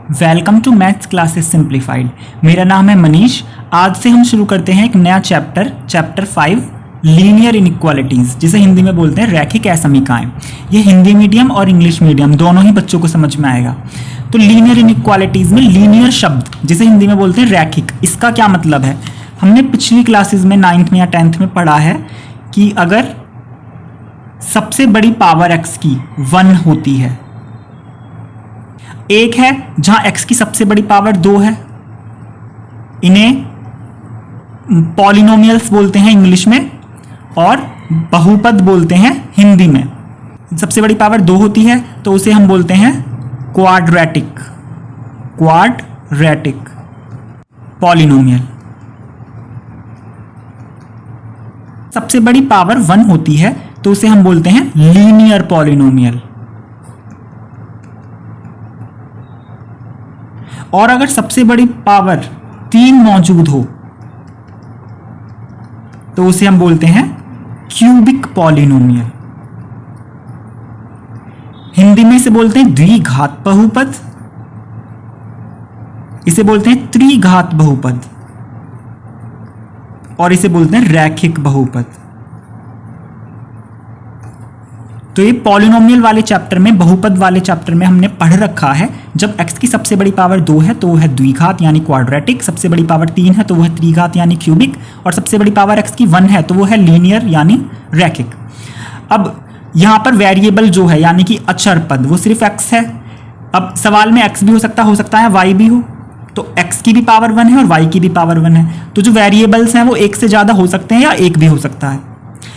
Welcome to maths classes simplified. मेरा नाम है मनीष। आज से हम शुरू करते हैं एक नया चैप्टर 5 लीनियर इनइक्वालिटीज़, जिसे हिंदी में बोलते हैं रैखिक असमीकाएं। ये हिंदी मीडियम और इंग्लिश मीडियम दोनों ही बच्चों को समझ में आएगा। तो लीनियर इनइक्वालिटीज़ में लीनियर शब्द, जिसे हिंदी में बोलते हैं रैखिक, इसका क्या मतलब है? हमने पिछली क्लासेज में 9th में या 10th में पढ़ा है कि अगर सबसे बड़ी पावर x की 1 होती है, एक है जहां x की सबसे बड़ी पावर 2 है, इन्हें पॉलिनोमियल्स बोलते हैं इंग्लिश में और बहुपद बोलते हैं हिंदी में। सबसे बड़ी पावर 2 होती है तो उसे हम बोलते हैं क्वाड्रेटिक पॉलिनोमियल। सबसे बड़ी पावर 1 होती है तो उसे हम बोलते हैं लीनियर पॉलिनोमियल। और अगर सबसे बड़ी पावर 3 मौजूद हो तो उसे हम बोलते हैं क्यूबिक पॉलिनोमियल। हिंदी में इसे बोलते हैं द्विघात बहुपद, इसे बोलते हैं त्रिघात बहुपद और इसे बोलते हैं रैखिक बहुपद। तो ये पॉलिनोमियल वाले चैप्टर में, बहुपद वाले चैप्टर में हमने पढ़ रखा है, जब x की सबसे बड़ी पावर 2 है तो वो है द्विघात यानी क्वाड्रेटिक, सबसे बड़ी पावर 3 है तो वो है त्रिघात यानी क्यूबिक, और सबसे बड़ी पावर x की 1 है तो वो है लीनियर यानी रैखिक। अब यहाँ पर वेरिएबल जो है यानी कि अचर पद, वो सिर्फ x है। अब सवाल में x भी हो सकता है y भी हो, तो x की भी पावर 1 है और y की भी पावर 1 है। तो जो वेरिएबल्स हैं वो एक से ज़्यादा हो सकते हैं या एक भी हो सकता है,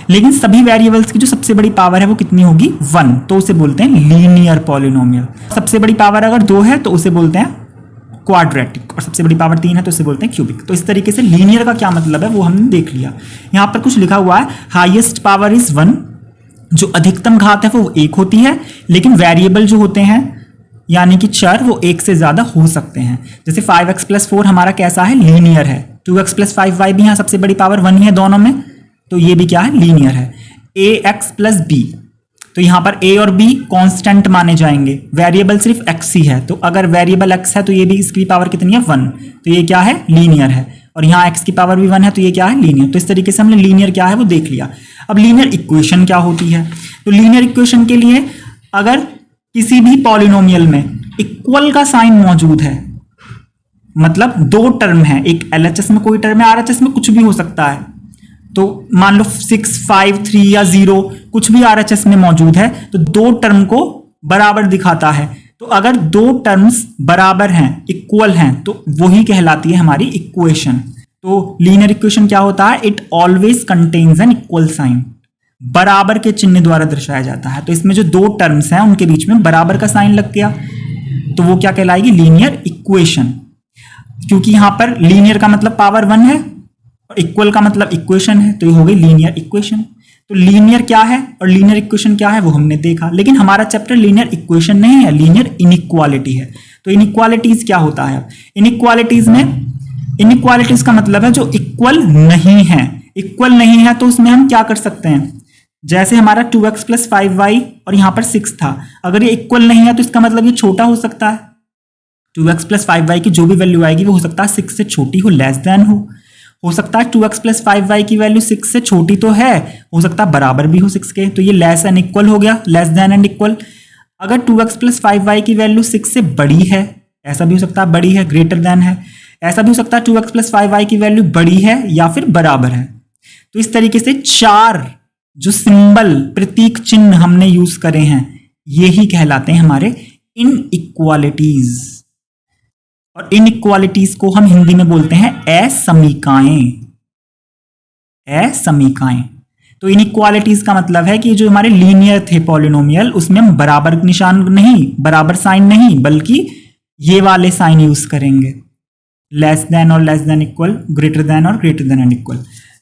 लेकिन सभी वेरिएबल्स की जो सबसे बड़ी पावर है वो कितनी होगी? 1, तो उसे बोलते हैं लीनियर पॉलिनोमियल। सबसे बड़ी पावर अगर 2 है तो उसे बोलते हैं क्वाड्रेटिक, और सबसे बड़ी पावर 3 है तो उसे बोलते हैं क्यूबिक। तो इस तरीके से लीनियर का क्या मतलब है वो हमने देख लिया। यहाँ पर कुछ लिखा हुआ है, हाईएस्ट पावर इज 1, जो अधिकतम घात है वो 1 होती है, लेकिन वेरिएबल जो होते हैं यानी कि चर वो 1 से ज़्यादा हो सकते हैं। जैसे 5x + 4 हमारा कैसा है? लीनियर है। 2x + 5y भी यहाँ सबसे बड़ी पावर 1 ही है दोनों में, तो ये भी क्या है? लीनियर है। ax + b, तो यहाँ पर a और b कांस्टेंट माने जाएंगे, वेरिएबल सिर्फ x ही है, तो अगर वेरिएबल x है तो ये भी इसकी पावर कितनी है? 1, तो ये क्या है? लीनियर है। और यहाँ x की पावर भी 1 है तो ये क्या है? लीनियर। तो इस तरीके से हमने लीनियर क्या है वो देख लिया। अब लीनियर इक्वेशन क्या होती है? तो लीनियर इक्वेशन के लिए अगर किसी भी पॉलिनोमियल में इक्वल का साइन मौजूद है, मतलब 2 टर्म है, एक LHS में कोई टर्म है, RHS में कुछ भी हो सकता है, तो मान लो 6, 5, 3 या 0 कुछ भी RHS में मौजूद है, तो 2 टर्म को बराबर दिखाता है। तो अगर 2 टर्म्स बराबर हैं, इक्वल हैं, तो वही कहलाती है हमारी इक्वेशन। तो लीनियर इक्वेशन क्या होता है? It always contains an equal sign, बराबर के चिन्ह द्वारा दर्शाया जाता है। तो इसमें जो 2 टर्म्स हैं उनके बीच में बराबर का साइन लग गया तो वो क्या कहलाएगी? Linear equation. क्योंकि यहां पर लीनियर का मतलब पावर 1 है और इक्वल का मतलब इक्वेशन है, तो ये हो गई लीनियर इक्वेशन। तो लीनियर क्या है और लीनियर इक्वेशन क्या है वो हमने देखा, लेकिन हमारा चैप्टर लीनियर इक्वेशन नहीं है, लीनियर इनइक्वालिटी है। तो इनइक्वालिटीज क्या होता है? इनइक्वालिटीज में, इनइक्वालिटीज का मतलब है जो इक्वल नहीं है। इक्वल नहीं है तो उसमें हम क्या कर सकते हैं? जैसे हमारा 2x + 5y और यहां पर 6 था, अगर ये इक्वल नहीं है तो इसका मतलब ये छोटा हो सकता है। 2x + 5y की जो भी वैल्यू आएगी वो हो सकता है 6 से छोटी हो, लेस देन हो सकता है 2x + 5y की वैल्यू 6 से छोटी तो है, हो सकता है बराबर भी हो 6 के, तो ये लेस एंड इक्वल हो गया, लेस देन एंड इक्वल। अगर 2x + 5y की वैल्यू 6 से बड़ी है, ऐसा भी हो सकता है बड़ी है, ग्रेटर देन है, ऐसा भी हो सकता है 2x + 5y की वैल्यू बड़ी है या फिर बराबर है। तो इस तरीके से 4 जो सिंबल, प्रतीक चिन्ह हमने यूज करे हैं, ये ही कहलाते हैं हमारे इनइक्वालिटीज। और इनइक्वालिटीज को हम हिंदी में बोलते हैं असमीकाएं। असमीकाएं। तो इनइक्वालिटीज का मतलब है कि जो हमारे लीनियर थे पॉलिनोमियल, उसमें हम बराबर निशान नहीं, बराबर साइन नहीं, बल्कि ये वाले साइन यूज करेंगे, लेस देन और less than equal, greater than और ग्रेटर देन एंड इक्वल।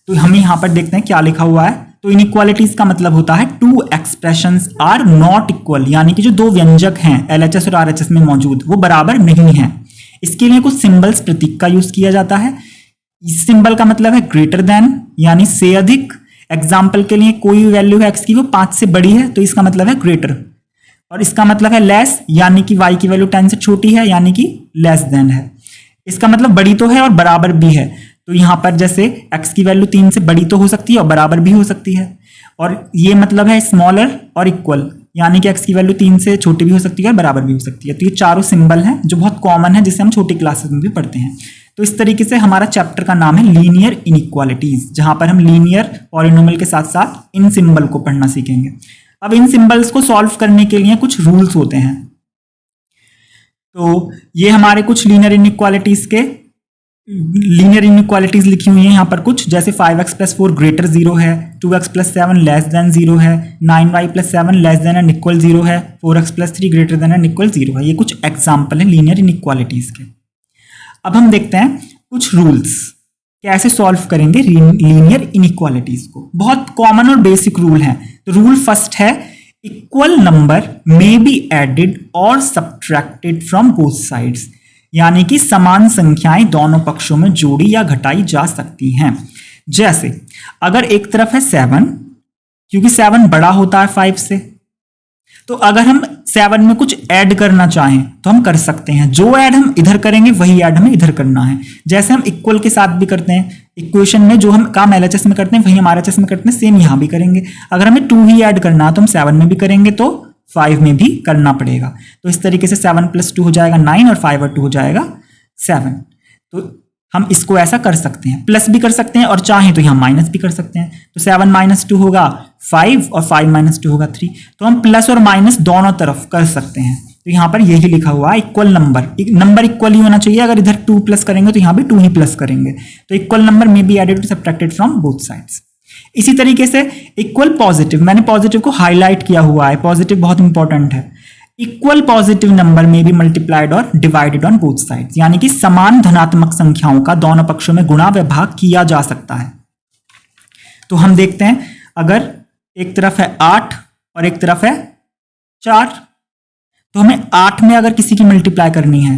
तो हम यहां पर देखते हैं क्या लिखा हुआ है। तो इनइक्वालिटीज का मतलब होता है 2 एक्सप्रेशंस आर नॉट इक्वल, यानी कि जो 2 व्यंजक हैं LHS और RHS में मौजूद वो बराबर नहीं है। इसके लिए कुछ सिंबल्स, प्रतीक का यूज किया जाता है। इस सिंबल का मतलब है ग्रेटर देन, यानी से अधिक। एग्जाम्पल के लिए कोई वैल्यू है x की वो 5 से बड़ी है तो इसका मतलब है ग्रेटर। और इसका मतलब है लेस, यानी कि y की वैल्यू 10 से छोटी है, यानी कि लेस देन है। इसका मतलब बड़ी तो है और बराबर भी है, तो यहां पर जैसे x की वैल्यू 3 से बड़ी तो हो सकती है और बराबर भी हो सकती है, और ये मतलब है स्मॉलर और इक्वल, यानी कि x की वैल्यू 3 से छोटी भी हो सकती है और बराबर भी हो सकती है। तो ये चारों सिंबल हैं जो बहुत कॉमन है, जिसे हम छोटी क्लासेस में भी पढ़ते हैं। तो इस तरीके से हमारा चैप्टर का नाम है लीनियर इनइक्वालिटीज, जहां पर हम लीनियर पॉलिनोमियल के साथ साथ इन सिंबल को पढ़ना सीखेंगे। अब इन सिंबल्स को सॉल्व करने के लिए कुछ रूल्स होते हैं। तो ये हमारे कुछ लीनियर इनइक्वालिटीज लिखी हुई हैं यहाँ पर कुछ, जैसे 5x + 4 greater 0 है, 2x + 7 less than 0 है, 9y + 7 less than and equal 0 है, 4x + 3 greater than and equal 0 है। ये कुछ एग्जाम्पल है लीनियर इनइक्वालिटीज के। अब हम देखते हैं कुछ रूल्स कैसे सॉल्व करेंगे लीनियर इनइक्वालिटीज को। बहुत कॉमन और बेसिक रूल है। तो रूल फर्स्ट है, equal number may be added और सब्ट्रैक्टेड फ्रॉम बोथ साइड्स, यानी कि समान संख्याएं दोनों पक्षों में जोड़ी या घटाई जा सकती हैं। जैसे अगर एक तरफ है 7, क्योंकि 7 बड़ा होता है 5 से, तो अगर हम 7 में कुछ ऐड करना चाहें तो हम कर सकते हैं। जो ऐड हम इधर करेंगे वही ऐड हमें इधर करना है। जैसे हम इक्वल के साथ भी करते हैं, इक्वेशन में जो हम काम LHS में करते हैं वही हम RHS में करते हैं, सेम यहां भी करेंगे। अगर हमें 2 ही ऐड करना है तो हम 7 में भी करेंगे, तो 5 में भी करना पड़ेगा। तो इस तरीके से 7 + 2 हो जाएगा 9 और 5 और 2 हो जाएगा 7। तो हम इसको ऐसा कर सकते हैं, प्लस भी कर सकते हैं और चाहें तो यहाँ माइनस भी कर सकते हैं। तो 7 - 2 होगा 5 और 5 - 2 होगा 3। तो हम प्लस और माइनस दोनों तरफ कर सकते हैं। तो यहाँ पर यही लिखा हुआ है, इक्वल नंबर इक्वल ही होना चाहिए। अगर इधर 2 प्लस करेंगे तो यहाँ भी 2 ही प्लस करेंगे। तो equal number may be added और सब्ट्रैक्टेड फ्रॉम बोथ साइड्स। इसी तरीके से इक्वल पॉजिटिव, मैंने पॉजिटिव को हाईलाइट किया हुआ है, पॉजिटिव बहुत इंपॉर्टेंट है। इक्वल पॉजिटिव नंबर में भी मल्टीप्लाइड और डिवाइडेड ऑन बोथ साइड्स, यानी कि समान धनात्मक संख्याओं का दोनों पक्षों में गुणा व भाग किया जा सकता है। तो हम देखते हैं, अगर एक तरफ है 8 और एक तरफ है 4, तो हमें 8 में अगर किसी की मल्टीप्लाई करनी है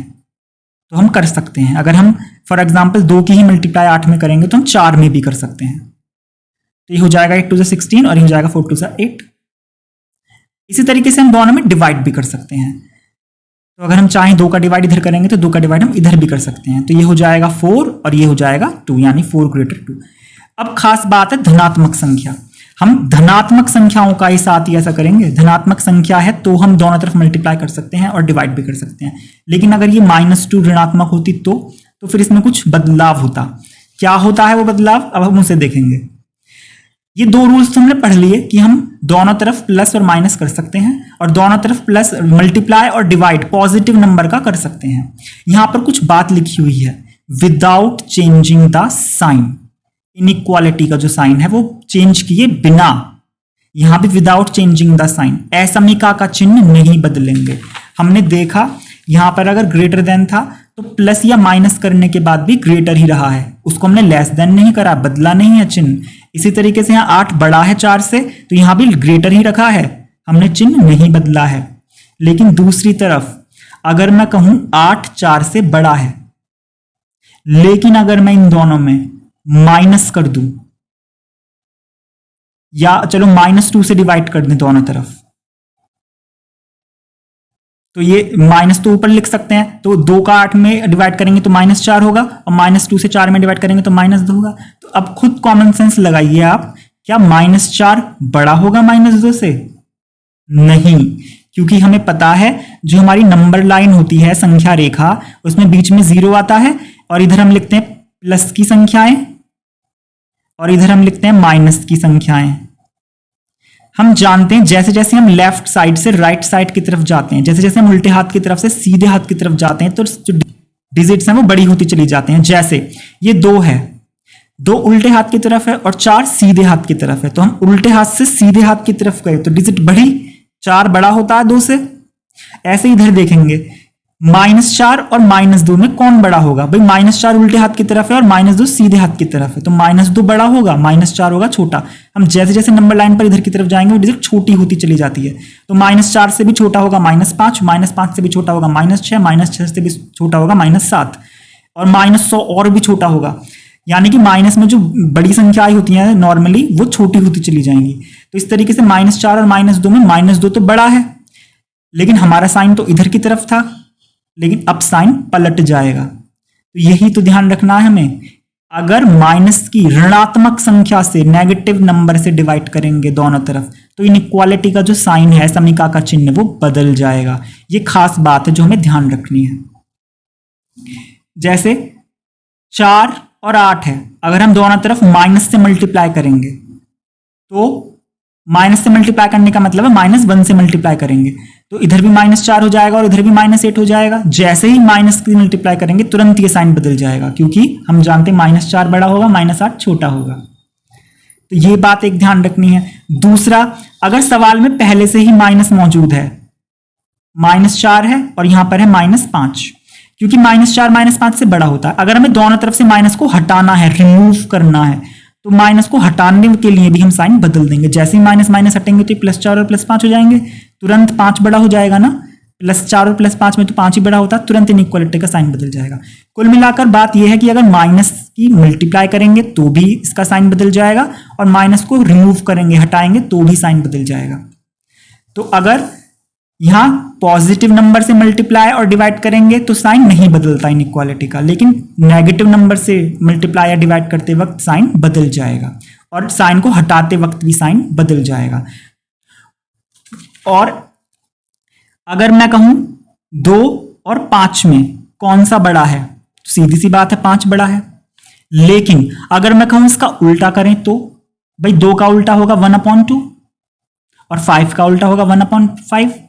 तो हम कर सकते हैं। अगर हम फॉर एग्जांपल 2 की ही मल्टीप्लाई 8 में करेंगे तो हम 4 में भी कर सकते हैं। तो ये हो जाएगा 8 × 16 और ये हो जाएगा 4 × 8। इसी तरीके से हम दोनों में डिवाइड भी कर सकते हैं। तो अगर हम चाहें 2 का डिवाइड इधर करेंगे तो 2 का डिवाइड हम इधर भी कर सकते हैं। तो ये हो जाएगा 4 और ये हो जाएगा 2, यानी 4 > 2। अब खास बात है धनात्मक संख्या। हम धनात्मक संख्याओं का ही साथ ही ऐसा करेंगे। धनात्मक संख्या है तो हम दोनों तरफ मल्टीप्लाई कर सकते हैं और डिवाइड भी कर सकते हैं। लेकिन अगर ये -2 ऋणात्मक होती तो फिर इसमें कुछ बदलाव होता। क्या होता है वो बदलाव, अब हम उसे देखेंगे। ये 2 रूल्स तो हमने पढ़ लिए कि हम दोनों तरफ प्लस और माइनस कर सकते हैं और दोनों तरफ प्लस मल्टीप्लाई और डिवाइड पॉजिटिव नंबर का कर सकते हैं। यहां पर कुछ बात लिखी हुई है, without changing the sign. Inequality का जो साइन है वो चेंज किए बिना, यहां भी विदाउट चेंजिंग द साइन, असमीका का चिन्ह नहीं बदलेंगे। हमने देखा यहां पर अगर ग्रेटर देन था तो प्लस या माइनस करने के बाद भी ग्रेटर ही रहा है, उसको हमने लेस देन नहीं करा, बदला नहीं है चिन्ह। इसी तरीके से यहाँ 8 बड़ा है 4 से, तो यहां भी ग्रेटर ही रखा है, हमने चिन्ह नहीं बदला है। लेकिन दूसरी तरफ अगर मैं कहूं 8 4 से बड़ा है, लेकिन अगर मैं इन दोनों में माइनस कर दूं, या चलो -2 से डिवाइड कर दें दोनों तरफ, तो ये माइनस तो ऊपर लिख सकते हैं। तो 2 का 8 में डिवाइड करेंगे तो -4 होगा और -2 से 4 में डिवाइड करेंगे तो -2 होगा। तो अब खुद कॉमन सेंस लगाइए आप, क्या -4 बड़ा होगा -2 से? नहीं, क्योंकि हमें पता है जो हमारी नंबर लाइन होती है, संख्या रेखा, उसमें बीच में 0 आता है और इधर हम लिखते हैं प्लस की संख्याएं और इधर हम लिखते हैं माइनस की संख्याएं। हम जानते हैं जैसे जैसे हम लेफ्ट साइड से राइट साइड की तरफ जाते हैं, जैसे जैसे हम उल्टे हाथ की तरफ से सीधे हाथ की तरफ जाते हैं, तो जो डिजिट्स हैं वो बड़ी होती चली जाती हैं। जैसे ये 2 है, 2 उल्टे हाथ की तरफ है और 4 सीधे हाथ की तरफ है, तो हम उल्टे हाथ से सीधे हाथ की तरफ गए तो डिजिट बढ़ी, 4 बड़ा होता है 2 से। ऐसे इधर देखेंगे -4 और -2 में कौन बड़ा होगा? भाई -4 उल्टे हाथ की तरफ है और -2 सीधे हाथ की तरफ है, तो -2 बड़ा होगा, -4 होगा छोटा। हम जैसे जैसे नंबर लाइन पर इधर की तरफ जाएंगे वो डिजिट छोटी होती चली जाती है। तो -4 से भी छोटा होगा -5, -5 से भी छोटा होगा -6, -6 से भी छोटा होगा -7 और -100 और भी छोटा होगा। यानी कि माइनस में जो बड़ी संख्याएं होती हैं नॉर्मली वो छोटी होती चली जाएंगी। तो इस तरीके से -4 और -2 में -2 तो बड़ा है, लेकिन हमारा साइन तो इधर की तरफ था, लेकिन अब साइन पलट जाएगा। तो यही तो ध्यान रखना है हमें। अगर माइनस की ऋणात्मक संख्या से नेगेटिव नंबर से डिवाइड करेंगे दोनों तरफ, तो इनइक्वालिटी का जो साइन है, समीका का चिन्ह, वो बदल जाएगा। ये खास बात है जो हमें ध्यान रखनी है। जैसे 4 और 8 है, अगर हम दोनों तरफ माइनस से मल्टीप्लाई करेंगे, तो माइनस से मल्टीप्लाई करने का मतलब है -1 से मल्टीप्लाई करेंगे, तो इधर भी -4 हो जाएगा और इधर भी -8 हो जाएगा। जैसे ही माइनस की मल्टीप्लाई करेंगे तुरंत ये साइन बदल जाएगा, क्योंकि हम जानते हैं -4 बड़ा होगा, -8 छोटा होगा। तो ये बात एक ध्यान रखनी है। दूसरा, अगर सवाल में पहले से ही माइनस मौजूद है, -4 है और यहां पर है -5, क्योंकि -4 -5 से बड़ा होता है। अगर हमें दोनों तरफ से माइनस को हटाना है, रिमूव करना है, तो माइनस को हटाने के लिए भी हम साइन बदल देंगे। जैसे ही माइनस माइनस हटेंगे तो +4 और +5 हो जाएंगे, तुरंत 5 बड़ा हो जाएगा ना। +4 और +5 में तो 5 ही बड़ा होता है, तुरंत इनइक्वालिटी का साइन बदल जाएगा। कुल मिलाकर बात यह है कि अगर माइनस की मल्टीप्लाई करेंगे तो भी इसका साइन बदल जाएगा, और माइनस को रिमूव करेंगे, हटाएंगे, तो भी साइन बदल जाएगा। तो अगर यहां पॉजिटिव नंबर से मल्टीप्लाई और डिवाइड करेंगे तो साइन नहीं बदलता इनइक्वालिटी का, लेकिन नेगेटिव नंबर से मल्टीप्लाई या डिवाइड करते वक्त साइन बदल जाएगा, और साइन को हटाते वक्त भी साइन बदल जाएगा। और अगर मैं कहूं 2 और 5 में कौन सा बड़ा है, तो सीधी सी बात है 5 बड़ा है। लेकिन अगर मैं कहूं इसका उल्टा करें, तो भाई 2 का उल्टा होगा 1/2 और 5 का उल्टा होगा 1/5।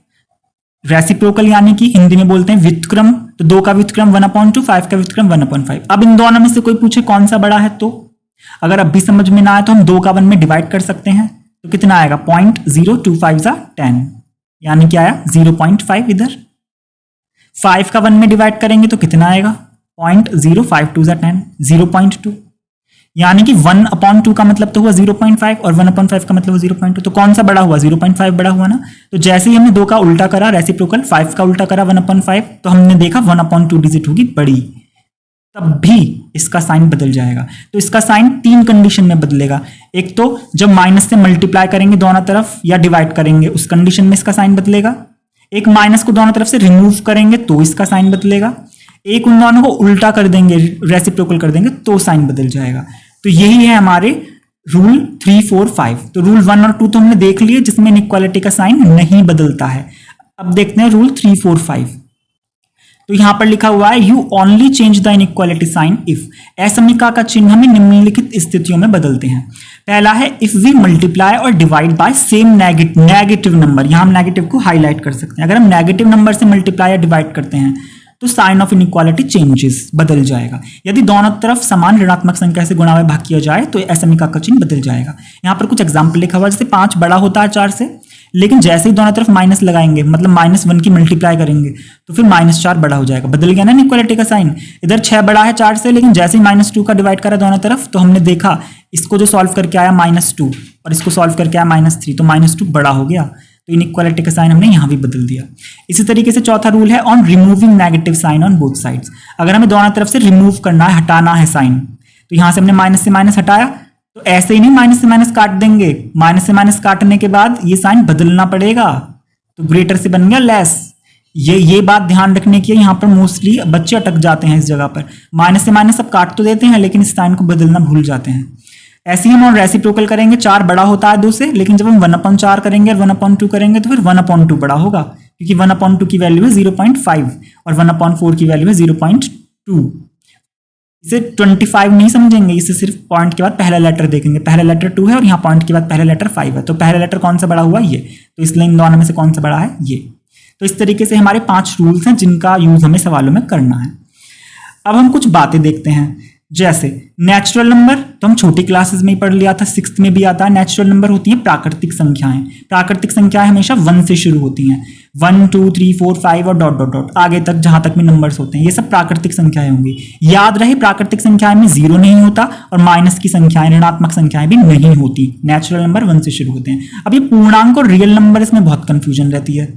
रेसिप्रोकल यानी कि हिंदी में बोलते हैं व्युत्क्रम। तो 2 का व्युत्क्रम 1/2, 5 का व्युत्क्रम 1/5। अब इन दोनों में से कोई पूछे कौन सा बड़ा है, तो अगर अब भी समझ में ना आए तो हम 2 का 1 में डिवाइड कर सकते हैं, तो कितना आएगा 0.025 10, यानी क्या आया 0.5 इधर। 5 का 1 में डिवाइड करेंगे तो कितना आएगा 0.052 10, 0.2, यानी कि 1/2 का मतलब तो हुआ 0.5 और 1/5 का मतलब हुआ 0.2। तो कौन सा बड़ा हुआ 0.5 बड़ा हुआ ना। तो जैसे ही हमने 2 का उल्टा करा रेसिप्रोकल, 5 का उल्टा करा 1/5, तो हमने देखा 1/2 डिजिट होगी बड़ी, तब भी इसका साइन बदल जाएगा। तो इसका साइन 3 कंडीशन में बदलेगा। एक तो जब माइनस से मल्टीप्लाई करेंगे दोनों तरफ या डिवाइड करेंगे, उस कंडीशन में इसका साइन बदलेगा। एक माइनस को दोनों तरफ से रिमूव करेंगे तो इसका साइन बदलेगा। एक उन दोनों को उल्टा कर देंगे, रेसिप्रोकल कर देंगे, तो साइन बदल जाएगा। तो यही है हमारे रूल 3, 4, 5। तो रूल 1 और 2 तो हमने देख लिए, जिसमें इनइक्वालिटी का साइन नहीं बदलता है। अब देखते हैं रूल 3, 4, 5। तो यहां पर लिखा हुआ है you only change the inequality sign if. असमीका का चिन्ह हमें निम्नलिखित स्थितियों में बदलते हैं। पहला है इफ वी मल्टीप्लाई और divide by same negative number. यहां हम नेगेटिव को हाईलाइट कर सकते हैं। अगर हम नेगेटिव नंबर से मल्टीप्लाई या डिवाइड करते हैं तो साइन ऑफ इनइक्वालिटी चेंजेस, बदल जाएगा। यदि दोनों तरफ समान ऋणात्मक संख्या से गुणा व भाग किया जाए तो असमीका का चिन्ह बदल जाएगा। यहां पर कुछ एग्जाम्पल लिखा हुआ है, जैसे 5 बड़ा होता है 4 से, लेकिन जैसे ही दोनों तरफ माइनस लगाएंगे, मतलब -1 की मल्टीप्लाई करेंगे, तो फिर -4 बड़ा हो जाएगा। बदल गया ना इनइक्वालिटी का साइन। इधर 6 बड़ा है 4 से, लेकिन जैसे ही -2 का डिवाइड करा दोनों तरफ, तो हमने देखा इसको जो सॉल्व करके आया -2 और इसको सॉल्व करके आया -3, तो -2 बड़ा हो गया। तो इनइक्वालिटी का साइन हमने यहां भी बदल दिया। इसी तरीके से चौथा रूल है on removing negative sign on both sides. अगर हमें दोनों तरफ से रिमूव करना है, हटाना है साइन, तो यहां से हमने माइनस से माइनस हटाया, तो ऐसे ही नहीं माइनस से माइनस काट देंगे। माइनस से माइनस काटने के बाद ये साइन बदलना पड़ेगा, तो ग्रेटर से बन गया लेस। ये बात ध्यान रखने की है। यहाँ पर मोस्टली बच्चे अटक जाते हैं इस जगह पर। माइनस से माइनस सब काट तो देते हैं, लेकिन इस साइन को बदलना भूल जाते हैं। ऐसे ही हम रेसिप्रोकल करेंगे, 4 बड़ा होता है 2 से, लेकिन जब हम 1/4 करेंगे और 1/2 करेंगे तो फिर 1/2 बड़ा होगा, क्योंकि 1/2 की वैल्यू है 0.5 और 1/4 की वैल्यू है 0.2। इसे 25 नहीं समझेंगे, इसे सिर्फ पॉइंट के बाद पहला लेटर देखेंगे। पहला लेटर 2 है और यहाँ पॉइंट के बाद पहला लेटर 5 है, तो पहला लेटर कौन सा बड़ा हुआ ये, तो इसलिए इन दोनों में से कौन सा बड़ा है ये। तो इस तरीके से हमारे 5 रूल्स हैं जिनका यूज हमें सवालों में करना है। अब हम कुछ बातें देखते हैं, जैसे नेचुरल नंबर तो हम छोटी क्लासेस में ही पढ़ लिया था, 6th में भी आता है। नेचुरल नंबर होती हैं प्राकृतिक संख्याएं। प्राकृतिक संख्याएं हमेशा 1 से शुरू होती हैं, 1, 2, 3, 4, 5 और डॉट डॉट डॉट आगे तक जहां तक भी नंबर्स होते हैं, ये सब प्राकृतिक संख्याएं होंगी। याद रहे प्राकृतिक संख्याएं में 0 नहीं होता और माइनस की संख्याएं, ऋणात्मक संख्याएं भी नहीं होती। नेचुरल नंबर 1 से शुरू होते हैं। अब ये पूर्णांक और रियल नंबर, इसमें बहुत कंफ्यूजन रहती है।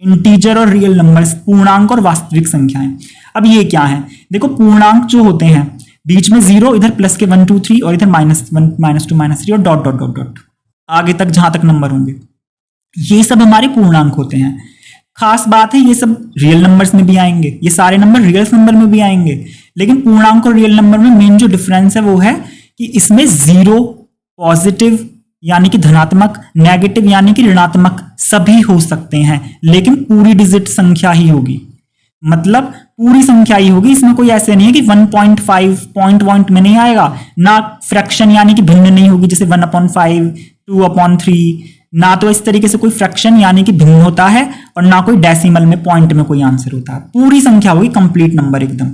इंटीजर और रियल नंबर्स, पूर्णांक और वास्तविक संख्याएं। अब ये क्या है, देखो पूर्णांक जो होते हैं बीच में 0, इधर प्लस के 1, 2, 3 और इधर -1, -2, -3 और डॉट डॉट डॉट डॉट आगे तक जहां तक नंबर होंगे। ये सब हमारे पूर्णांक होते हैं। खास बात है ये सब रियल नंबर्स में भी आएंगे, ये सारे नंबर रियल नंबर में भी आएंगे, लेकिन पूर्णांक और रियल नंबर में मेन जो डिफरेंस है वो है कि इसमें जीरो, पॉजिटिव यानी कि धनात्मक, नेगेटिव यानी कि ऋणात्मक सभी हो सकते हैं, लेकिन पूरी डिजिट संख्या ही होगी, मतलब पूरी संख्या ही होगी। इसमें कोई ऐसे नहीं है कि 1.5 पॉइंट में नहीं आएगा, ना फ्रैक्शन यानी कि भिन्न नहीं होगी जैसे 1/5, 2/3, ना तो इस तरीके से कोई फ्रैक्शन यानी कि भिन्न होता है, और ना कोई डेसिमल में पॉइंट में कोई आंसर होता है। पूरी संख्या होगी, कंप्लीट नंबर एकदम।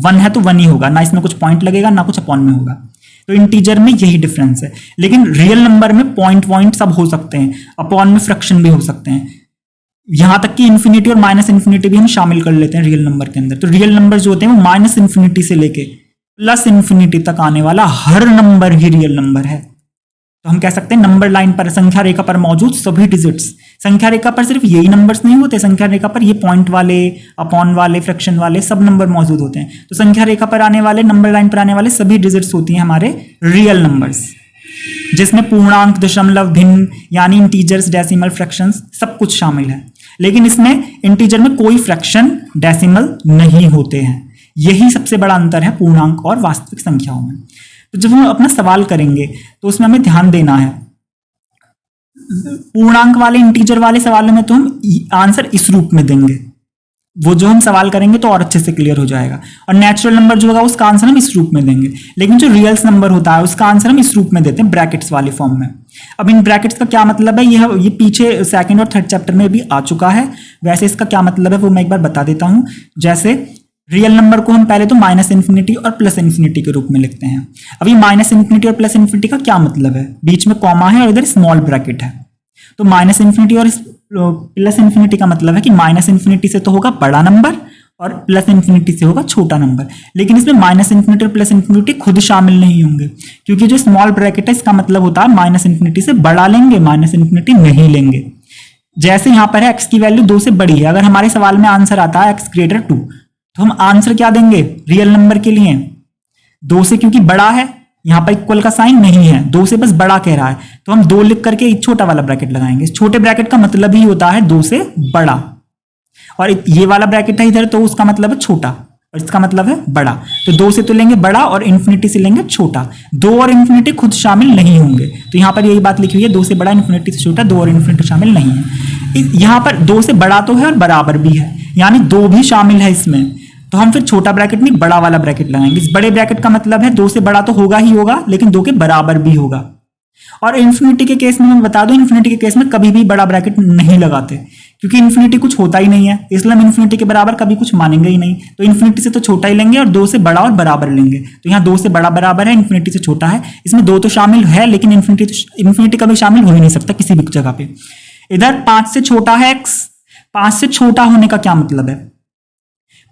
1 है तो 1 ही होगा, ना इसमें कुछ पॉइंट लगेगा ना कुछ अपॉन में होगा। तो इंटीजर में यही डिफरेंस है, लेकिन रियल नंबर में पॉइंट सब हो सकते हैं, अपॉन में फ्रैक्शन भी हो सकते हैं, यहां तक कि इन्फिनिटी और माइनस इन्फिनिटी भी हम शामिल कर लेते हैं रियल नंबर के अंदर। तो रियल नंबर जो होते हैं वो माइनस इन्फिनिटी से लेके प्लस इन्फिनिटी तक आने वाला हर नंबर ही रियल नंबर है। तो हम कह सकते हैं नंबर लाइन पर, संख्या रेखा पर मौजूद सभी डिजिट्स, संख्या रेखा पर सिर्फ यही नंबर्स नहीं होते, संख्या रेखा पर ये पॉइंट वाले, अपॉन वाले, फ्रैक्शन वाले सब नंबर मौजूद होते हैं। तो संख्या रेखा पर आने वाले, नंबर लाइन पर आने वाले सभी डिजिट्स होती हैं हमारे रियल नंबर्स, जिसमें पूर्णांक, दशमलव, भिन्न यानी इंटीजर्स, डेसिमल, फ्रैक्शंस सब कुछ शामिल है। लेकिन इसमें इंटीजर में कोई फ्रैक्शन, डेसिमल नहीं होते हैं। यही सबसे बड़ा अंतर है पूर्णांक और वास्तविक संख्याओं में। तो जब हम अपना सवाल करेंगे तो उसमें हमें ध्यान देना है, पूर्णांक वाले, इंटीजर वाले सवालों में तो हम आंसर इस रूप में देंगे, वो जो हम सवाल करेंगे तो और अच्छे से क्लियर हो जाएगा। और नेचुरल नंबर जो होगा उसका आंसर हम इस रूप में देंगे, लेकिन जो रियल्स नंबर होता है उसका आंसर हम इस रूप में देते हैं, ब्रैकेट्स वाले फॉर्म में। अब इन ब्रैकेट्स का क्या मतलब है, ये पीछे सेकंड और थर्ड चैप्टर में भी आ चुका है। वैसे इसका क्या मतलब है वो मैं एक बार बता देता हूं। जैसे रियल नंबर को हम पहले तो माइनस इन्फिनिटी और प्लस इन्फिनिटी के रूप में लिखते हैं। अब ये माइनस इन्फिनिटी और प्लस इन्फिनिटी का क्या मतलब है, बीच में कॉमा है और इधर स्मॉल ब्रैकेट है। तो माइनस इन्फिनिटी और प्लस इन्फिनिटी का मतलब है कि माइनस इन्फिनिटी से तो होगा बड़ा नंबर और प्लस इन्फिनिटी से होगा छोटा नंबर, लेकिन इसमें माइनस इन्फिनिटी और प्लस इन्फिनिटी खुद शामिल नहीं होंगे, क्योंकि जो स्मॉल ब्रैकेट है इसका मतलब होता है माइनस इन्फिनिटी से बड़ा लेंगे, माइनस इन्फिनिटी नहीं लेंगे। जैसे यहां पर है x की वैल्यू 2 से बड़ी है, अगर हमारे सवाल में आंसर आता है x ग्रेटर 2, तो हम आंसर क्या देंगे रियल नंबर के लिए, 2 से क्योंकि बड़ा है, यहां पर इक्वल का साइन नहीं है, 2 से बस बड़ा कह रहा है, तो हम 2 लिख करके एक छोटा वाला ब्रैकेट लगाएंगे। इस छोटे ब्रैकेट का मतलब ही होता है 2 से बड़ा, और ये वाला ब्रैकेट है इधर तो उसका मतलब है छोटा, और इसका मतलब है बड़ा। तो 2 से तो लेंगे बड़ा और इन्फिनिटी से लेंगे छोटा। 2 और इन्फिनिटी खुद शामिल नहीं होंगे, तो यहां पर यही बात लिखी हुई है, 2 से बड़ा, इन्फिनिटी से छोटा, 2 और इन्फिनिटी शामिल नहीं है। यहां पर 2 से बड़ा तो है और बराबर भी है, यानी 2 भी शामिल है इसमें, तो हम फिर छोटा ब्रैकेट नहीं बड़ा वाला ब्रैकेट लगाएंगे। इस बड़े ब्रैकेट का मतलब है 2 से बड़ा तो होगा ही होगा, लेकिन 2 के बराबर भी होगा। और इन्फिनिटी के केस में मैं बता दूं, इन्फिनिटी के केस में कभी भी बड़ा ब्रैकेट नहीं लगाते, क्योंकि इन्फिनिटी कुछ होता ही नहीं है, इसलिए हम इन्फिनिटी के बराबर कभी कुछ मानेंगे ही नहीं। तो इन्फिनिटी से तो छोटा ही लेंगे और 2 से बड़ा और बराबर लेंगे। तो यहाँ 2 से बड़ा बराबर है, इन्फिनिटी से छोटा है, इसमें 2 तो शामिल है, लेकिन इन्फिनिटी कभी शामिल हो ही नहीं सकता किसी भी जगह पे। इधर 5 से छोटा है x, 5 से छोटा होने का क्या मतलब है,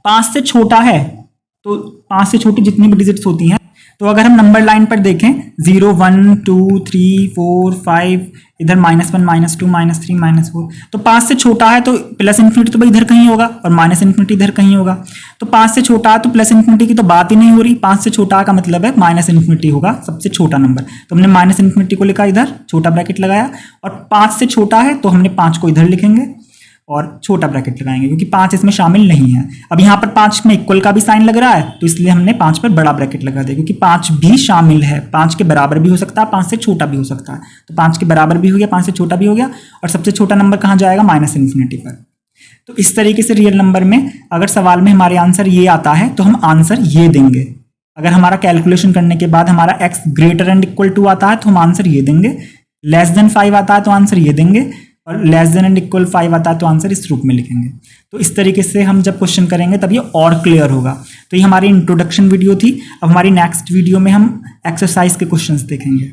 5 से छोटा है तो 5 से छोटी जितनी भी डिजिट्स होती हैं, तो अगर हम नंबर लाइन पर देखें 0, 1, 2, 3, 4, 5, इधर -1, -2, -3, -4, तो 5 से छोटा है तो प्लस इन्फिनिटी तो भाई इधर कहीं होगा और माइनस इन्फिनिटी इधर कहीं होगा। तो 5 से छोटा है तो प्लस इन्फिनिटी की तो बात ही नहीं हो रही, 5 से छोटा का मतलब है माइनस इन्फिनिटी होगा सबसे छोटा नंबर। तो हमने माइनस इन्फिनिटी को लिखा इधर, छोटा ब्रैकेट लगाया, और 5 से छोटा है तो हमने 5 को इधर लिखेंगे और छोटा ब्रैकेट लगाएंगे, क्योंकि 5 इसमें शामिल नहीं है। अब यहाँ पर 5 में इक्वल का भी साइन लग रहा है, तो इसलिए हमने 5 पर बड़ा ब्रैकेट लगा दिया, क्योंकि 5 भी शामिल है, 5 के बराबर भी हो सकता है, 5 से छोटा भी हो सकता है। तो 5 के बराबर भी हो गया, 5 से छोटा भी हो गया, और सबसे छोटा नंबर कहाँ जाएगा, माइनस इन्फिनिटी पर। तो इस तरीके से रियल नंबर में अगर सवाल में हमारे आंसर ये आता है तो हम आंसर ये देंगे। अगर हमारा कैलकुलेशन करने के बाद हमारा x greater and equal to आता है तो हम आंसर ये देंगे, लेस देन 5 आता है तो आंसर ये देंगे, और लेस देन एंड इक्वल 5 आता है तो आंसर इस रूप में लिखेंगे। तो इस तरीके से हम जब क्वेश्चन करेंगे तब ये और क्लियर होगा। तो ये हमारी इंट्रोडक्शन वीडियो थी। अब हमारी नेक्स्ट वीडियो में हम एक्सरसाइज के क्वेश्चंस देखेंगे।